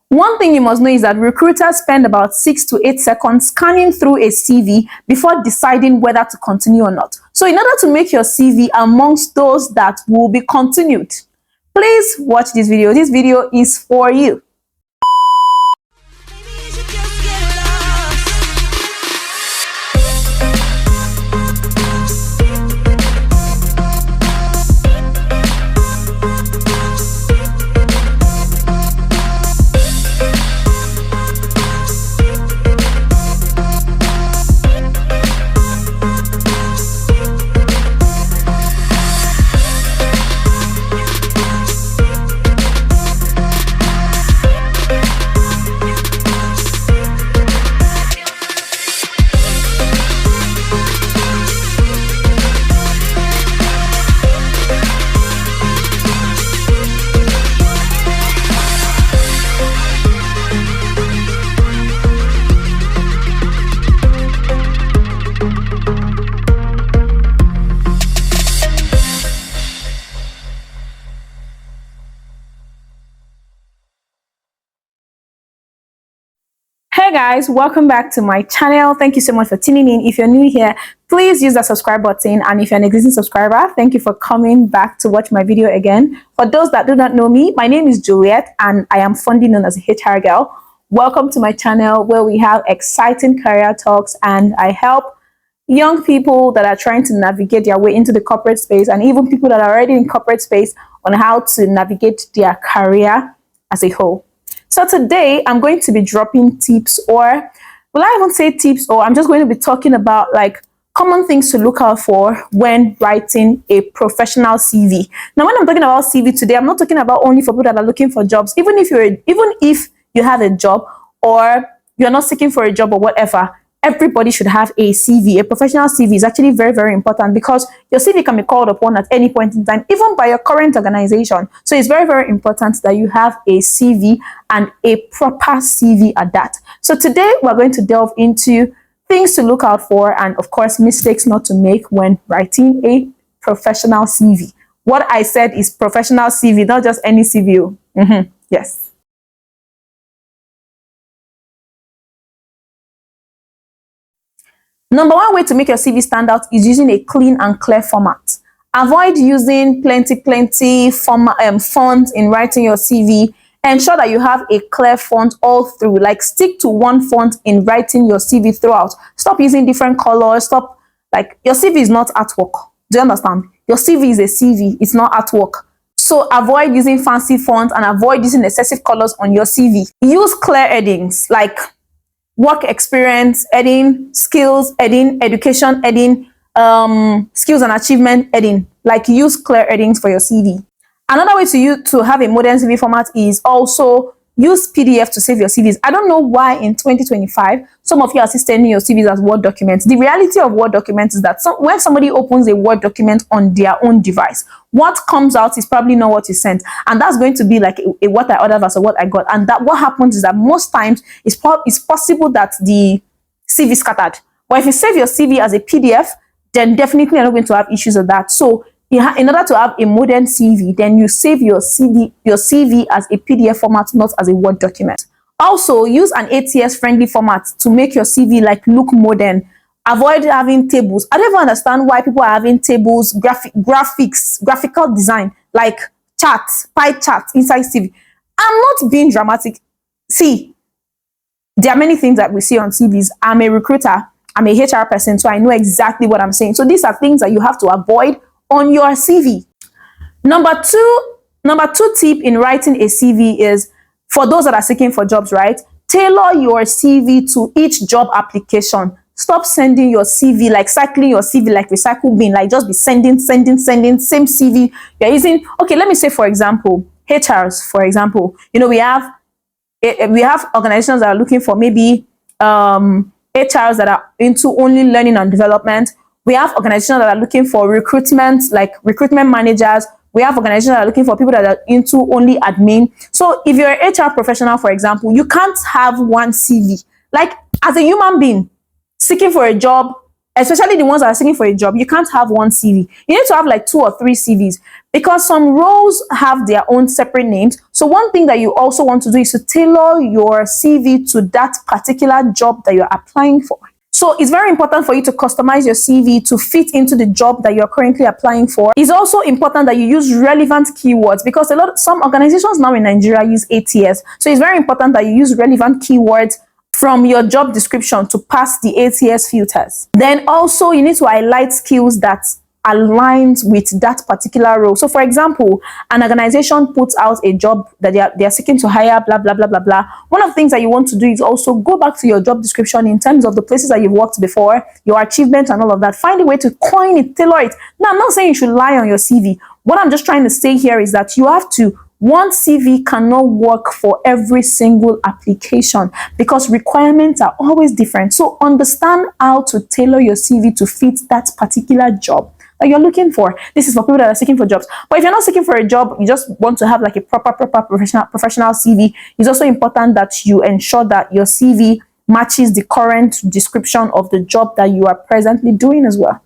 One thing you must know is that recruiters spend about 6 to 8 seconds scanning through a CV before deciding whether to continue or not. So in order to make your CV amongst those that will be continued, please watch this video. This video is for you. Hey guys, welcome back to my channel. Thank you so much for tuning in. If you're new here, please use the subscribe button, and if you're an existing subscriber, thank you for coming back to watch my video again. For those that do not know me, my name is Juliet and I am fondly known as TheHRGirl. Welcome to my channel where we have exciting career talks and I help young people that are trying to navigate their way into the corporate space, and even people that are already in corporate space, on how to navigate their career as a whole. So today I'm going to be dropping tips, or will I even say tips, or I'm just going to be talking about like common things to look out for when writing a professional CV. Now, when I'm talking about CV today, I'm not talking about only for people that are looking for jobs. Even if you have a job or you're not seeking for a job or whatever, everybody should have a CV. A professional CV is actually very, very important because your CV can be called upon at any point in time, even by your current organization. So it's very, very important that you have a CV, and a proper CV at that. So today we're going to delve into things to look out for and, of course, mistakes not to make when writing a professional CV. What I said is professional CV, not just any CV. Yes. Number one way to make your CV stand out is using a clean and clear format. Avoid using plenty fonts in writing your CV. Ensure that you have a clear font all through. Like, stick to one font in writing your CV throughout. Stop using different colors. Your CV is not artwork. Do you understand? Your CV is a CV. It's not artwork. So avoid using fancy fonts and avoid using excessive colors on your CV. Use clear headings like work experience heading, skills heading, education heading, skills and achievement heading. Like, use clear headings for your CV. Another way to have a modern CV format is also use PDF to save your CVs. I don't know why in 2025 some of you are still sending your CVs as Word documents. The reality of Word documents is that when somebody opens a Word document on their own device, what comes out is probably not what you sent, and that's going to be like a what I ordered versus what I got. And that what happens is that most times it's possible that the CV is scattered. But if you save your CV as a PDF, then definitely you're not going to have issues with that. So in order to have a modern CV, then you save your CV as a PDF format, not as a Word document. Also, use an ATS-friendly format to make your CV look modern. Avoid having tables. I don't even understand why people are having tables, graphical design, like charts, pie charts inside CV. I'm not being dramatic. See, there are many things that we see on CVs. I'm a recruiter. I'm a HR person, so I know exactly what I'm saying. So these are things that you have to avoid on your CV. Number two tip in writing a CV is for those that are seeking for jobs, right? Tailor your CV to each job application. Stop sending your CV, like cycling your CV like recycle bin, like just be sending, same CV you're using. Okay, let me say, for example, HRs, for example, we have organizations that are looking for maybe HRs that are into only learning and development. We have organizations that are looking for recruitment, like recruitment managers. We have organizations that are looking for people that are into only admin. So if you're an HR professional, for example, you can't have one CV. Like, as a human being seeking for a job, especially the ones that are seeking for a job, you can't have one CV. You need to have like 2 or 3 CVs because some roles have their own separate names. So one thing that you also want to do is to tailor your CV to that particular job that you're applying for. So it's very important for you to customize your CV to fit into the job that you're currently applying for. It's also important that you use relevant keywords because some organizations now in Nigeria use ATS. So it's very important that you use relevant keywords from your job description to pass the ATS filters. Then also you need to highlight skills that aligns with that particular role. So for example, an organization puts out a job that they are seeking to hire, blah, blah, blah, blah, blah. One of the things that you want to do is also go back to your job description in terms of the places that you've worked before, your achievements and all of that. Find a way to coin it, tailor it. Now, I'm not saying you should lie on your CV. What I'm just trying to say here is that you have to, one CV cannot work for every single application because requirements are always different. So understand how to tailor your CV to fit that particular job that you're looking for. This is for people that are seeking for jobs. But if you're not seeking for a job, you just want to have like a proper professional CV, it's also important that you ensure that your CV matches the current description of the job that you are presently doing as well.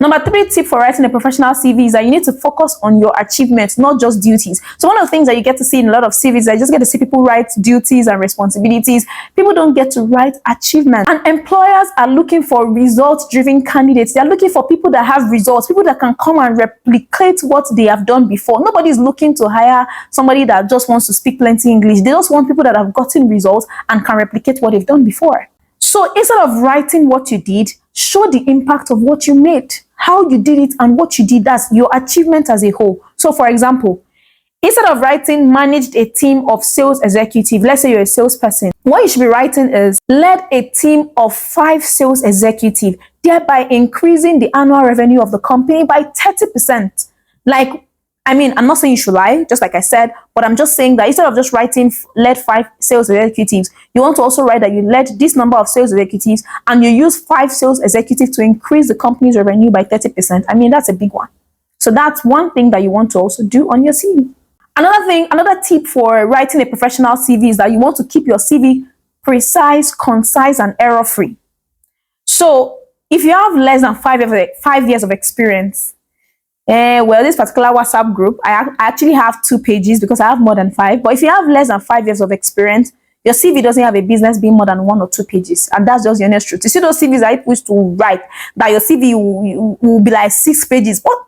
Number 3 tip for writing a professional CV is that you need to focus on your achievements, not just duties. So one of the things that you get to see in a lot of CVs is I just get to see people write duties and responsibilities. People don't get to write achievements. And employers are looking for results-driven candidates. They're looking for people that have results, people that can come and replicate what they have done before. Nobody's looking to hire somebody that just wants to speak plenty English. They just want people that have gotten results and can replicate what they've done before. So instead of writing what you did, show the impact of what you made, how you did it and what you did. That's your achievement as a whole. So for example, instead of writing managed a team of sales executives, let's say you're a salesperson, what you should be writing is led a team of 5 sales executives, thereby increasing the annual revenue of the company by 30%. I'm not saying you should lie, just like I said, but I'm just saying that instead of just writing led 5 sales executives, you want to also write that you led this number of sales executives and you use 5 sales executives to increase the company's revenue by 30%. That's a big one. So that's one thing that you want to also do on your CV. Another tip for writing a professional CV is that you want to keep your CV precise, concise, and error-free. So if you have less than 5 years of experience, this particular WhatsApp group, I actually have 2 pages because I have more than 5. But if you have less than 5 years of experience, your CV doesn't have a business being more than 1 or 2 pages. And that's just the honest truth. You see those CVs I used to write that your CV will be like 6 pages. What?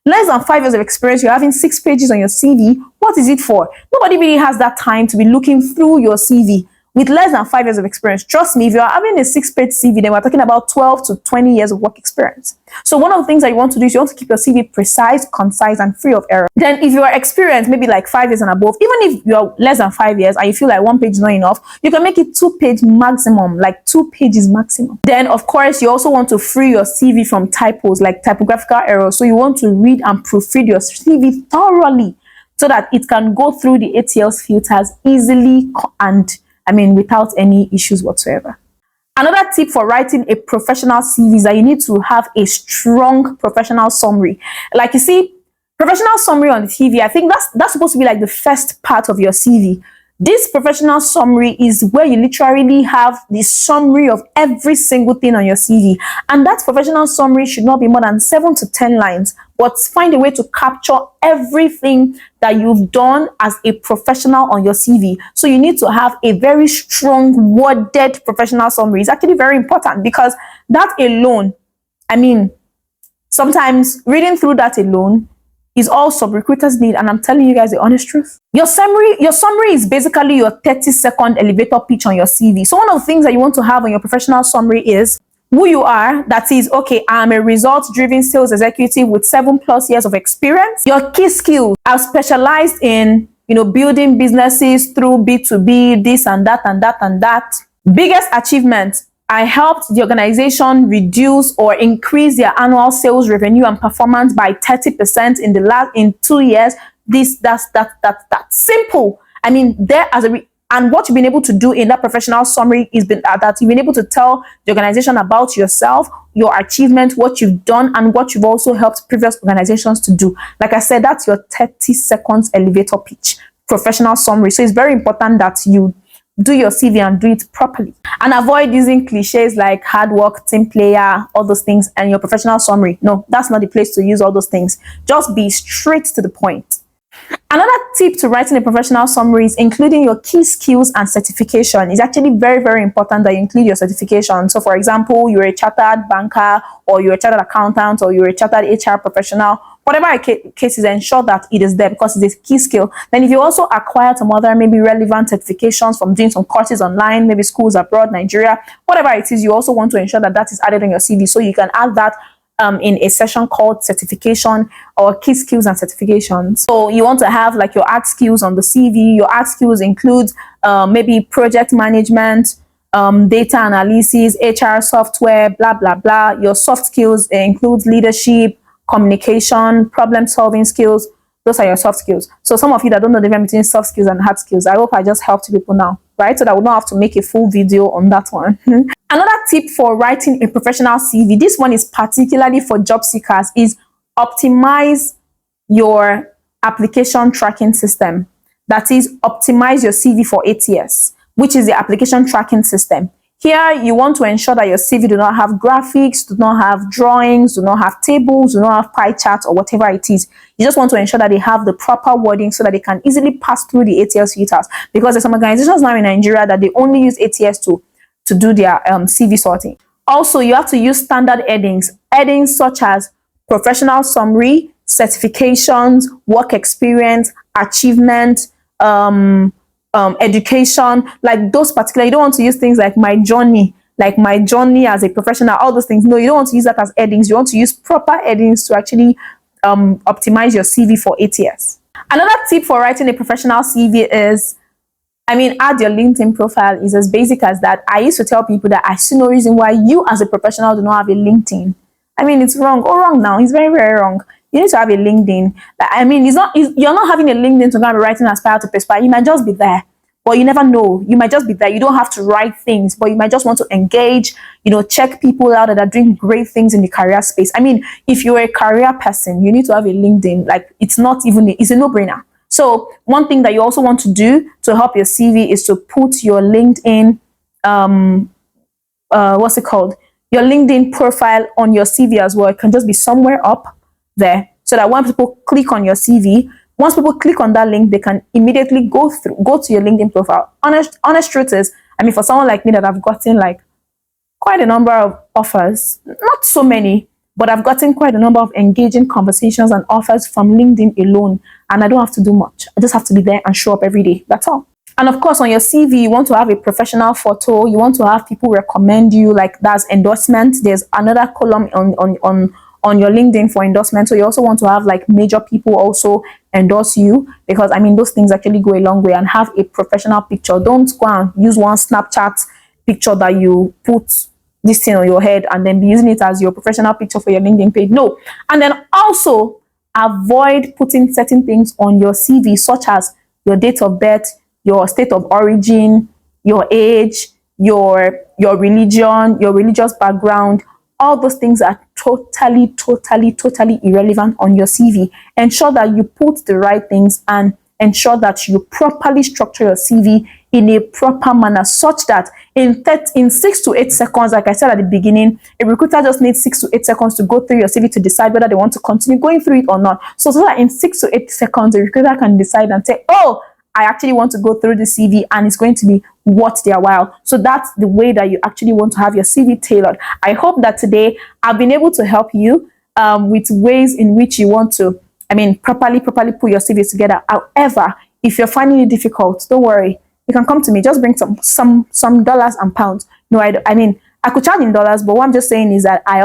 Less than 5 years of experience, you're having 6 pages on your CV. What is it for? Nobody really has that time to be looking through your CV. With less than 5 years of experience, trust me, if you're having a 6-page CV, then we're talking about 12 to 20 years of work experience. So one of the things that you want to do is you want to keep your CV precise, concise, and free of error. Then if you are experienced, maybe like 5 years and above, even if you're less than 5 years and you feel like 1 page is not enough, you can make it 2-page maximum, like 2 pages maximum. Then of course, you also want to free your CV from typos, like typographical errors. So you want to read and proofread your CV thoroughly so that it can go through the ATS filters easily and without any issues whatsoever. Another tip for writing a professional CV is that you need to have a strong professional summary. Like you see, professional summary on the CV, I think that's supposed to be like the first part of your CV. This professional summary is where you literally have the summary of every single thing on your CV. And that professional summary should not be more than 7 to 10 lines, but find a way to capture everything that you've done as a professional on your CV. So you need to have a very strong worded professional summary. It's actually very important because that alone, sometimes reading through that alone is all sub-recruiters need, and I'm telling you guys the honest truth. Your summary is basically your 30-second elevator pitch on your CV. So one of the things that you want to have on your professional summary is who you are. That is, okay, I'm a results-driven sales executive with 7+ years of experience. Your key skills, I've specialized in, building businesses through B2B, this and that and that and that. Biggest achievement, I helped the organization reduce or increase their annual sales revenue and performance by 30% in 2 years. That simple. And what you've been able to do in that professional summary is that you've been able to tell the organization about yourself, your achievement, what you've done, and what you've also helped previous organizations to do. Like I said, that's your 30 seconds elevator pitch, professional summary. So it's very important that you do your CV and do it properly. And avoid using cliches like hard work, team player, all those things, and your professional summary. No, that's not the place to use all those things. Just be straight to the point. Another tip to writing a professional summary is including your key skills and certification. It's actually very, very important that you include your certification. So for example, you're a chartered banker, or you're a chartered accountant, or you're a chartered HR professional. Whatever case is, ensure that it is there because it's a key skill. Then if you also acquire some other maybe relevant certifications from doing some courses online, maybe schools abroad, Nigeria, whatever it is, you also want to ensure that that is added on your CV. So you can add that in a section called certification or key skills and certifications. So you want to have like your art skills on the CV. Your art skills include maybe project management, data analysis, HR software, blah, blah, blah. Your soft skills includes leadership, communication, problem solving skills. Those are your soft skills. So some of you that don't know the difference between soft skills and hard skills, I hope I just helped people now, right? So that we don't have to make a full video on that one. Another tip for writing a professional CV, this one is particularly for job seekers, is optimize your application tracking system. That is, optimize your CV for ATS, which is the application tracking system. Here, you want to ensure that your CV do not have graphics, do not have drawings, do not have tables, do not have pie charts or whatever it is. You just want to ensure that they have the proper wording so that they can easily pass through the ATS filters. Because there's some organizations now in Nigeria that they only use ATS to do their CV sorting. Also, you have to use standard headings. Headings such as professional summary, certifications, work experience, achievement, education, like those particular. You don't want to use things like my journey as a professional, all those things. No, you don't want to use that as headings. You want to use proper headings to actually optimize your CV for ATS. Another tip for writing a professional CV is, add your LinkedIn profile. Is as basic as that. I used to tell people that I see no reason why you as a professional do not have a LinkedIn. It's wrong. Oh, wrong now. It's very, very wrong. You need to have a LinkedIn. You're not having a LinkedIn to go and be writing aspire to perspire. You might just be there, but you never know. You might just be there. You don't have to write things, but you might just want to engage, check people out that are doing great things in the career space. If you're a career person, you need to have a LinkedIn. It's a no-brainer. So one thing that you also want to do to help your CV is to put your LinkedIn, your LinkedIn profile on your CV as well. It can just be somewhere up there so that when people click on your CV, once people click on that link, they can immediately go to your LinkedIn profile. Honest truth is, for someone like me that I've gotten quite a number of offers, not so many, but I've gotten quite a number of engaging conversations and offers from LinkedIn alone, and I don't have to do much. I just have to be there and show up every day. That's all. And of course, on your CV, you want to have a professional photo. You want to have people recommend you, that's endorsement. There's another column on your LinkedIn for endorsement. So you also want to have major people also endorse you, because those things actually go a long way. And have a professional picture. Don't go and use one Snapchat picture that you put this thing on your head and then be using it as your professional picture for your LinkedIn page. No. And then also avoid putting certain things on your CV, such as your date of birth, your state of origin, your age, your religion, your religious background. All those things are totally irrelevant on your CV. Ensure that you put the right things and ensure that you properly structure your CV in a proper manner, such that in 6 to 8 seconds, like I said at the beginning, a recruiter just needs 6 to 8 seconds to go through your CV to decide whether they want to continue going through it or not. So that in 6 to 8 seconds, the recruiter can decide and say, oh, I actually want to go through the CV and it's going to be worth their while. So that's the way that you actually want to have your CV tailored. I hope that today I've been able to help you with ways in which you want to, properly put your CV together. However, if you're finding it difficult, don't worry. You can come to me. Just bring some dollars and pounds. No, I could charge in dollars, but what I'm just saying is that I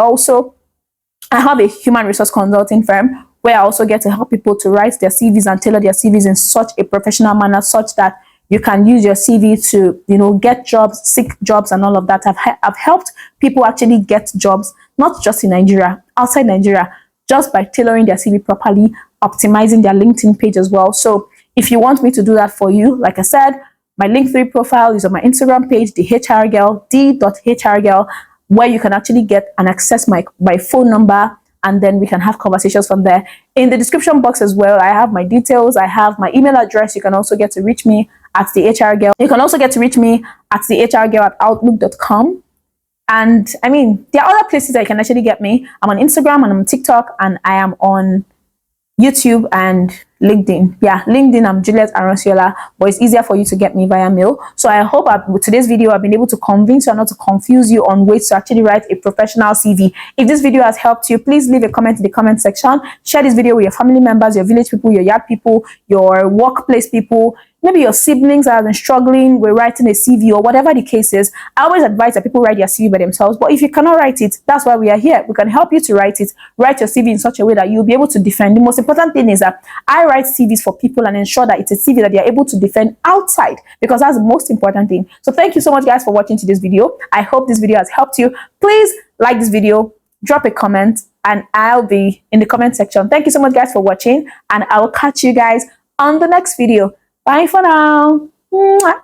have a human resource consulting firm where I also get to help people to write their CVs and tailor their CVs in such a professional manner, such that you can use your CV to, get jobs, seek jobs and all of that. I've helped people actually get jobs, not just in Nigeria, outside Nigeria, just by tailoring their CV properly, optimizing their LinkedIn page as well. So if you want me to do that for you, like I said, my Linktree profile is on my Instagram page, TheHRGirl, the.HRGirl, where you can actually get and access my phone number, and then we can have conversations from there. In the description box as well, I have my details. I have my email address. You can also get to reach me at the HR Girl. You can also get to reach me at the HRGirl at outlook.com. And I mean, there are other places that you can actually get me. I'm on Instagram and I'm on TikTok, and I am on YouTube and LinkedIn. Yeah, LinkedIn, I'm Juliet Aronciola, but it's easier for you to get me via mail. So I hope with today's video, I've been able to convince you and not to confuse you on ways to actually write a professional CV. If this video has helped you, please leave a comment in the comment section. Share this video with your family members, your village people, your yard people, your workplace people, maybe your siblings that have been struggling with writing a CV or whatever the case is. I always advise that people write their CV by themselves, but if you cannot write it, that's why we are here. We can help you to write it. Write your CV in such a way that you'll be able to defend. The most important thing is that I write CVs for people and ensure that it's a CV that they are able to defend outside, because that's the most important thing. So thank you so much, guys, for watching today's video. I hope this video has helped you. Please like this video, drop a comment, and I'll be in the comment section. Thank you so much, guys, for watching, and I will catch you guys on the next video. Bye for now. Mwah.